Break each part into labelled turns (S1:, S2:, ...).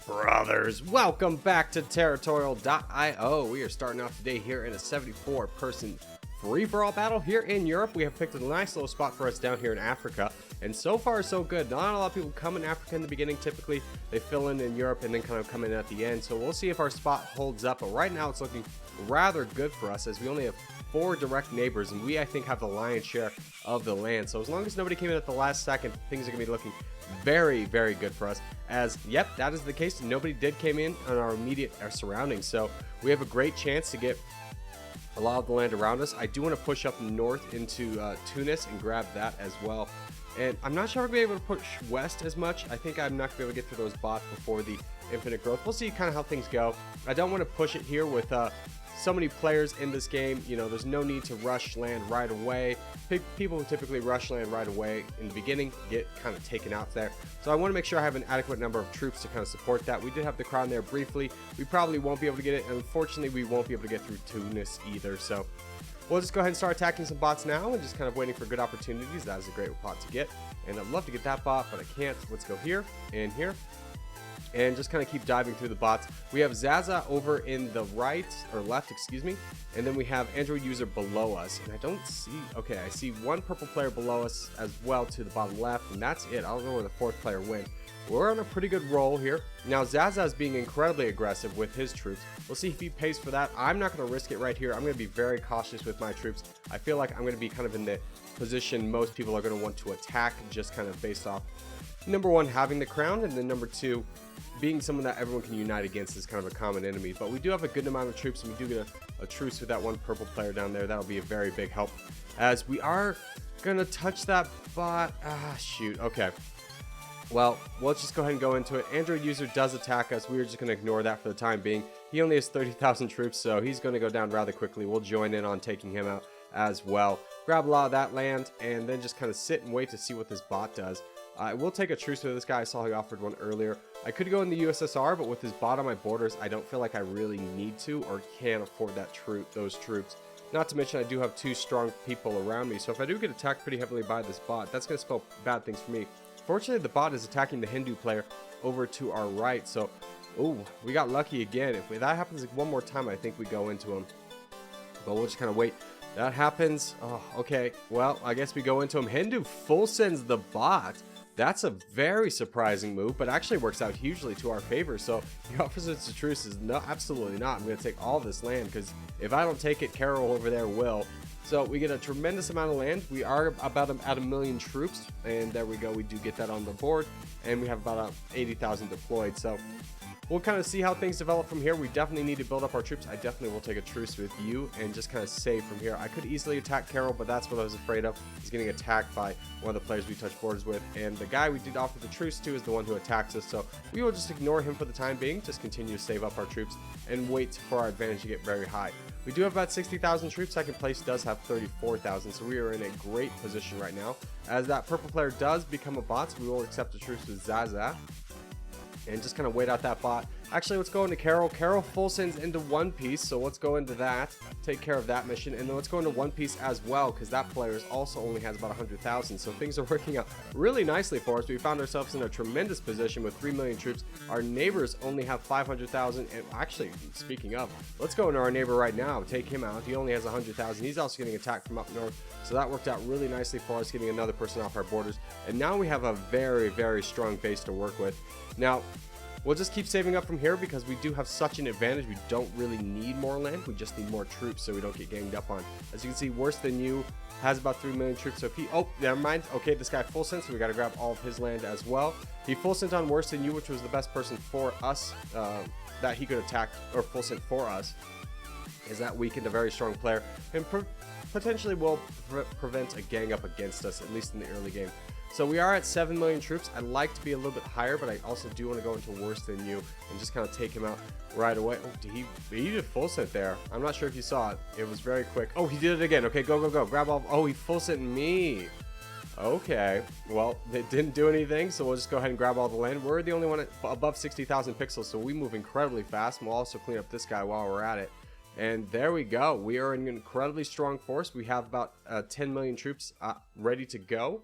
S1: Brothers, welcome back to Territorial IO. We are starting off today here in a 74-person free-for-all battle here in Europe. We have picked a nice little spot for us down here in Africa, and so far so good. Not a lot of people come in Africa in the beginning. Typically they fill in Europe and then kind of come in at the end, so we'll see if our spot holds up. But right now it's looking rather good for us, as we only have 4 direct neighbors, and we, I think, have the lion's share of the land. So as long as nobody came in at the last second, things are gonna be looking very, very good for us. As yep, that is the case. Nobody did came in on our immediate surroundings, so we have a great chance to get a lot of the land around us. I do want to push up north into Tunis and grab that as well. And I'm not sure if we're going to be able to push west as much. I think I'm not going to be able to get through those bots before the infinite growth. We'll see kind of how things go. I don't want to push it here with so many players in this game. You know, there's no need to rush land right away. People who typically rush land right away in the beginning get kind of taken out there. So I want to make sure I have an adequate number of troops to kind of support that. We did have the crown there briefly. We probably won't be able to get it, and unfortunately we won't be able to get through Tunis either. So we'll just go ahead and start attacking some bots now and just kind of waiting for good opportunities. That is a great bot to get, and I'd love to get that bot, but I can't. Let's go here and here and just kind of keep diving through the bots. We have Zaza over in the right or left, excuse me, and then we have Android user below us, and I don't see, okay, I see one purple player below us as well to the bottom left, and that's it. I don't know where the 4th player went. We're on a pretty good roll here. Now Zaza is being incredibly aggressive with his troops. We'll see if he pays for that. I'm not going to risk it right here. I'm going to be very cautious with my troops. I feel like I'm going to be kind of in the position most people are going to want to attack, just kind of based off number 1, having the crown, and then number 2, being someone that everyone can unite against is kind of a common enemy. But we do have a good amount of troops, and we do get a truce with that one purple player down there. That'll be a very big help, as we are gonna touch that bot. Shoot. Okay, well, let's just go ahead and go into it. Android user does attack us. We're just gonna ignore that for the time being. He only has 30,000 troops, so he's gonna go down rather quickly. We'll join in on taking him out as well. Grab a lot of that land and then just kind of sit and wait to see what this bot does. I will take a truce with this guy. I saw he offered one earlier. I could go in the USSR, but with his bot on my borders, I don't feel like I really need to or can afford that those troops. Not to mention I do have 2 strong people around me, so if I do get attacked pretty heavily by this bot, that's going to spell bad things for me. Fortunately, the bot is attacking the Hindu player over to our right, so oh, we got lucky again. If that happens one more time, I think we go into him. But we'll just kind of wait. That happens. Oh, okay. Well, I guess we go into him. Hindu full sends the bot. That's a very surprising move, but actually works out hugely to our favor. So the offers us a truce is no, absolutely not. I'm going to take all this land, because if I don't take it, Carol over there will. So we get a tremendous amount of land. We are about at 1 million troops, and there we go. We do get that on the board, and we have about 80,000 deployed. So we'll kind of see how things develop from here. We definitely need to build up our troops. I definitely will take a truce with you and just kind of save from here. I could easily attack Carol, but that's what I was afraid of, is getting attacked by one of the players we touch borders with. And the guy we did offer the truce to is the one who attacks us. So we will just ignore him for the time being, just continue to save up our troops and wait for our advantage to get very high. We do have about 60,000 troops. Second place does have 34,000, so we are in a great position right now. As that purple player does become a bot, so we will accept a truce with Zaza and just kind of wait out that bot. Actually, let's go into Carol. Carol full sends into One Piece, so let's go into that, take care of that mission, and then let's go into One Piece as well, because that player also only has about 100,000, so things are working out really nicely for us. We found ourselves in a tremendous position with 3 million troops. Our neighbors only have 500,000, and actually, speaking of, let's go into our neighbor right now, take him out. He only has 100,000. He's also getting attacked from up north, so that worked out really nicely for us, getting another person off our borders, and now we have a very, very strong base to work with. Now, we'll just keep saving up from here, because we do have such an advantage. We don't really need more land. We just need more troops so we don't get ganged up on. As you can see, Worse Than You has about 3 million troops. So if he, oh, never mind. Okay, this guy full sent, so we got to grab all of his land as well. He full sent on Worse Than You, which was the best person for us that he could attack, or full sent for us, is that weakened a very strong player and potentially will prevent a gang up against us, at least in the early game. So we are at 7 million troops. I'd like to be a little bit higher, but I also do want to go into Worse Than You and just kind of take him out right away. Oh, he did full sent there. I'm not sure if you saw it. It was very quick. Oh, he did it again. Okay, go, go, go. Grab all. Oh, he full sent me. Okay, well, it didn't do anything, so we'll just go ahead and grab all the land. We're the only one above 60,000 pixels, so we move incredibly fast. And we'll also clean up this guy while we're at it. And there we go. We are an incredibly strong force. We have about 10 million troops ready to go.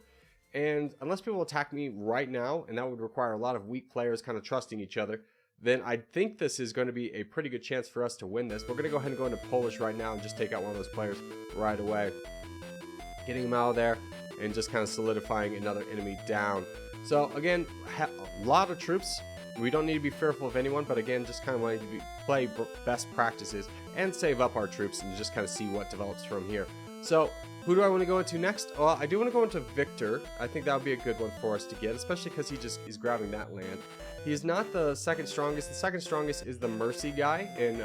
S1: And unless people attack me right now, and that would require a lot of weak players kind of trusting each other, then I think this is going to be a pretty good chance for us to win this. We're going to go ahead and go into Polish right now and just take out one of those players right away. Getting him out of there and just kind of solidifying another enemy down. So again, a lot of troops. We don't need to be fearful of anyone, but again, just kind of wanting to play best practices and save up our troops and just kind of see what develops from here. So who do I want to go into next? Well, I do want to go into Victor. I think that would be a good one for us to get, especially because he just is grabbing that land. He is not the second strongest. The second strongest is the Mercy guy in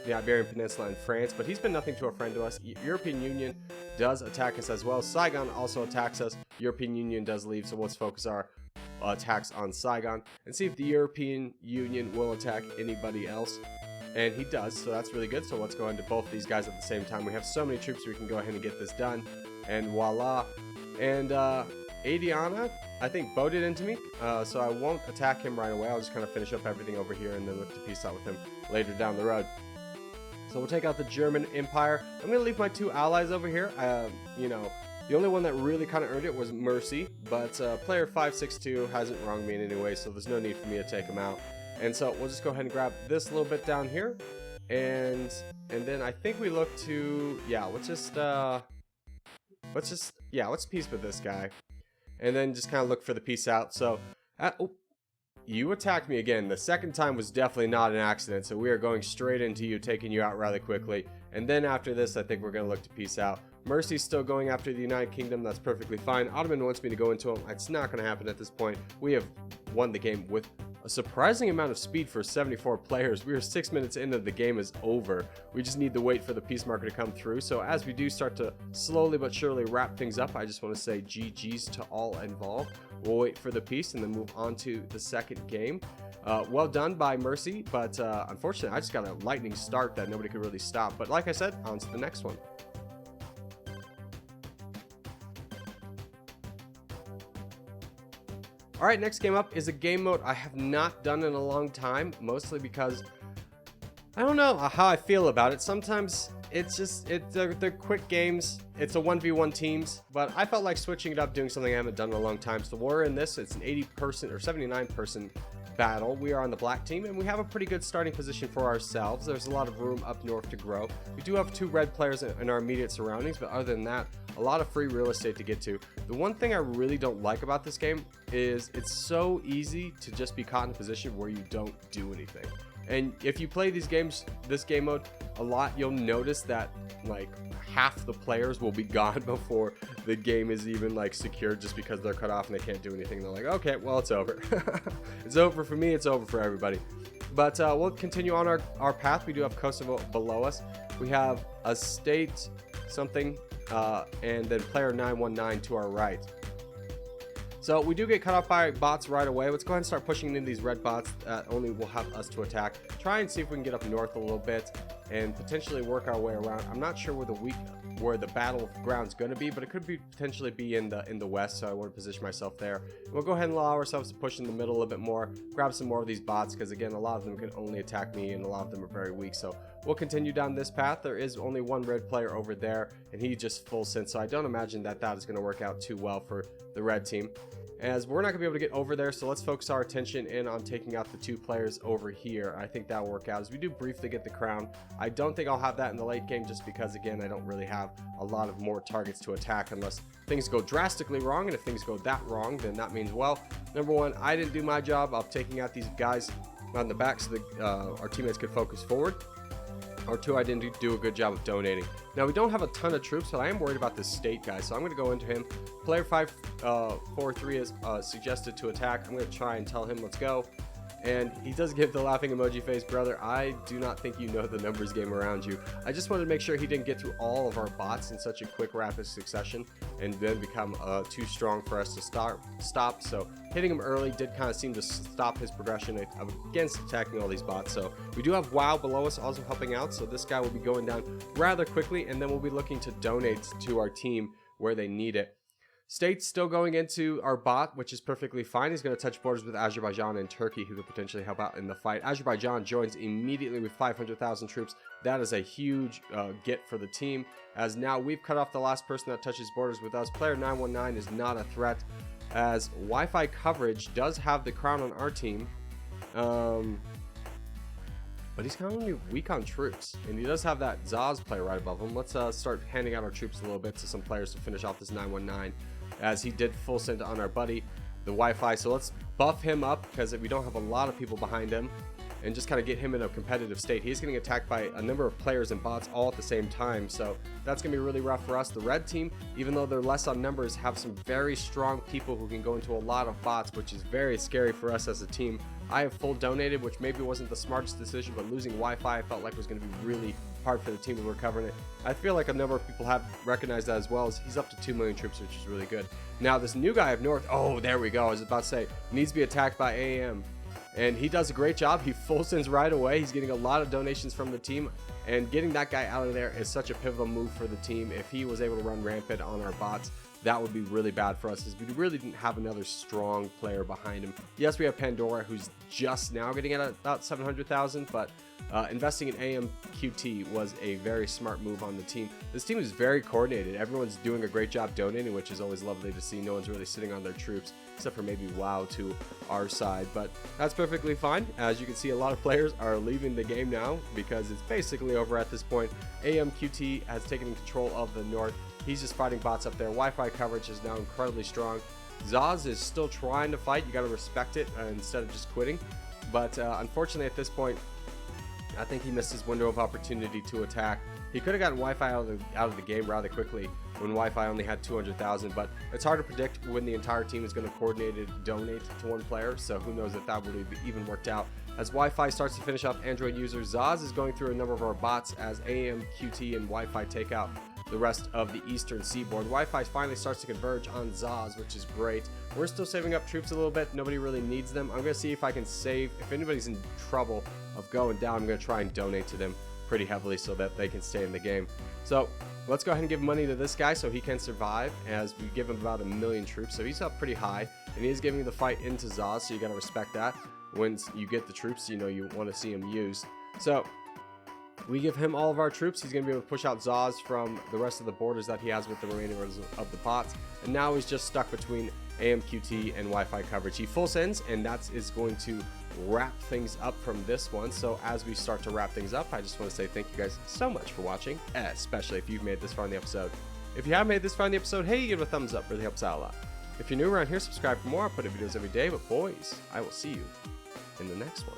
S1: the Iberian Peninsula in France, but he's been nothing to a friend to us. European Union does attack us as well. Saigon also attacks us. European Union does leave, so let's focus our attacks on Saigon and see if the European Union will attack anybody else. And he does, so that's really good. So let's go into both these guys at the same time. We have so many troops, we can go ahead and get this done. And voila. And Adiana, I think, boated into me, so I won't attack him right away. I'll just kind of finish up everything over here and then look to peace out with him later down the road. So we'll take out the German Empire. I'm going to leave my two allies over here. You know, the only one that really kind of earned it was Mercy, but player 562 hasn't wronged me in any way, so there's no need for me to take him out. And so we'll just go ahead and grab this little bit down here, and then I think we look to, yeah, let's peace with this guy, and then just kind of look for the peace out. So, oh, you attacked me again. The second time was definitely not an accident, so we are going straight into you, taking you out rather quickly. And then after this, I think we're going to look to peace out. Mercy's still going after the United Kingdom. That's perfectly fine. Ottoman wants me to go into him. It's not going to happen at this point. We have won the game with a surprising amount of speed for 74 players. We are 6 minutes into the game is over. We just need to wait for the peace marker to come through. So as we do start to slowly but surely wrap things up, I just want to say GG's to all involved. We'll wait for the peace and then move on to the second game. Well done by Mercy, but unfortunately I just got a lightning start that nobody could really stop. But like I said, on to the next one. Alright, next game up is a game mode I have not done in a long time, mostly because I don't know how I feel about it. Sometimes they're quick games, it's a 1v1 teams, but I felt like switching it up, doing something I haven't done in a long time. So we're in this, it's an 80-person or 79-person battle. We are on the black team, and we have a pretty good starting position for ourselves. There's a lot of room up north to grow. We do have 2 red players in our immediate surroundings, but other than that, a lot of free real estate to get to. The one thing I really don't like about this game is it's so easy to just be caught in a position where you don't do anything. And if you play these games, this game mode a lot, you'll notice that like half the players will be gone before the game is even like secured, just because they're cut off and they can't do anything. They're like, okay, well, it's over. It's over for me, it's over for everybody. But we'll continue on our path. We do have Kosovo below us. We have a state something, and then player 919 to our right. So we do get cut off by bots right away. Let's go ahead and start pushing into these red bots that only will have us to attack. Try and see if we can get up north a little bit and potentially work our way around. I'm not sure where the battleground's going to be, but it could be potentially be in the west, so I want to position myself there. We'll go ahead and allow ourselves to push in the middle a little bit more, grab some more of these bots, because again, a lot of them can only attack me and a lot of them are very weak. So we'll continue down this path. There is only one red player over there, and he just full sent, so I don't imagine that is going to work out too well for the red team, as we're not going to be able to get over there. So let's focus our attention in on taking out the 2 players over here. I think that'll work out, as we do briefly get the crown. I don't think I'll have that in the late game, just because again, I don't really have a lot of more targets to attack unless things go drastically wrong. And if things go that wrong, then that means, well, number one, I didn't do my job of taking out these guys on the back so that our teammates could focus forward. Or 2, I didn't do a good job of donating. Now, we don't have a ton of troops, so I am worried about this state guy, so I'm going to go into him. Player 543 is suggested to attack. I'm going to try and tell him, let's go. And he does give the laughing emoji face. Brother, I do not think you know the numbers game around you. I just wanted to make sure he didn't get through all of our bots in such a quick, rapid succession and then become too strong for us to stop. So hitting him early did kind of seem to stop his progression against attacking all these bots. So we do have WoW below us also helping out. So this guy will be going down rather quickly, and then we'll be looking to donate to our team where they need it. State's still going into our bot, which is perfectly fine. He's going to touch borders with Azerbaijan and Turkey, who could potentially help out in the fight. Azerbaijan joins immediately with 500,000 troops. That is a huge get for the team, as now we've cut off the last person that touches borders with us. Player 919 is not a threat, as Wi-Fi coverage does have the crown on our team. but he's kind of weak on troops, and he does have that Zaz player right above him. Let's start handing out our troops a little bit to some players to finish off this 919, as he did full send on our buddy, the Wi-Fi. So let's buff him up, because we don't have a lot of people behind him, and just kind of get him in a competitive state. He's getting attacked by a number of players and bots all at the same time, so that's going to be really rough for us. The red team, even though they're less on numbers, have some very strong people who can go into a lot of bots, which is very scary for us as a team. I have full donated, which maybe wasn't the smartest decision, but losing Wi-Fi I felt like was going to be really hard for the team to recover it. I feel like a number of people have recognized that as well, as he's up to 2 million troops, which is really good. Now this new guy up north, oh, there we go. I was about to say, needs to be attacked by AM. And he does a great job. He full sends right away. He's getting a lot of donations from the team, and getting that guy out of there is such a pivotal move for the team. If he was able to run rampant on our bots, that would be really bad for us, as we really didn't have another strong player behind him. Yes, we have Pandora, who's just now getting at about 700,000, but investing in AMQT was a very smart move on the team. This team is very coordinated. Everyone's doing a great job donating, which is always lovely to see. No one's really sitting on their troops, except for maybe WoW to our side, but that's perfectly fine. As you can see, a lot of players are leaving the game now because it's basically over at this point. AMQT has taken control of the north. He's just fighting bots up there. Wi-Fi coverage is now incredibly strong. Zaz is still trying to fight. You got to respect it instead of just quitting, but unfortunately at this point, I think he missed his window of opportunity to attack. He could have gotten Wi-Fi out of the game rather quickly when Wi-Fi only had 200,000, but it's hard to predict when the entire team is going to coordinated donate to one player, so who knows if that would have even worked out. As Wi-Fi starts to finish off Android users, Zaz is going through a number of our bots as AMQT and Wi-Fi take out the rest of the eastern seaboard. Wi-Fi finally starts to converge on Zaz, which is great. We're still saving up troops a little bit. Nobody really needs them. I'm going to see if I can save. If anybody's in trouble of going down, I'm going to try and donate to them pretty heavily so that they can stay in the game. So let's go ahead and give money to this guy so he can survive, as we give him about 1 million troops. So he's up pretty high, and he is giving the fight into Zaz, so you got to respect that. When you get the troops, you know you want to see them used. So we give him all of our troops. He's going to be able to push out Zaz from the rest of the borders that he has with the remaining of the bots. And now he's just stuck between AMQT and Wi-Fi coverage. He full sends, and that is going to wrap things up from this one. So as we start to wrap things up, I just want to say thank you guys so much for watching, especially if you've made this far in the episode. If you have made this far in the episode, hey, give it a thumbs up. Really helps out a lot. If you're new around here, subscribe for more. I put out videos every day. But boys, I will see you in the next one.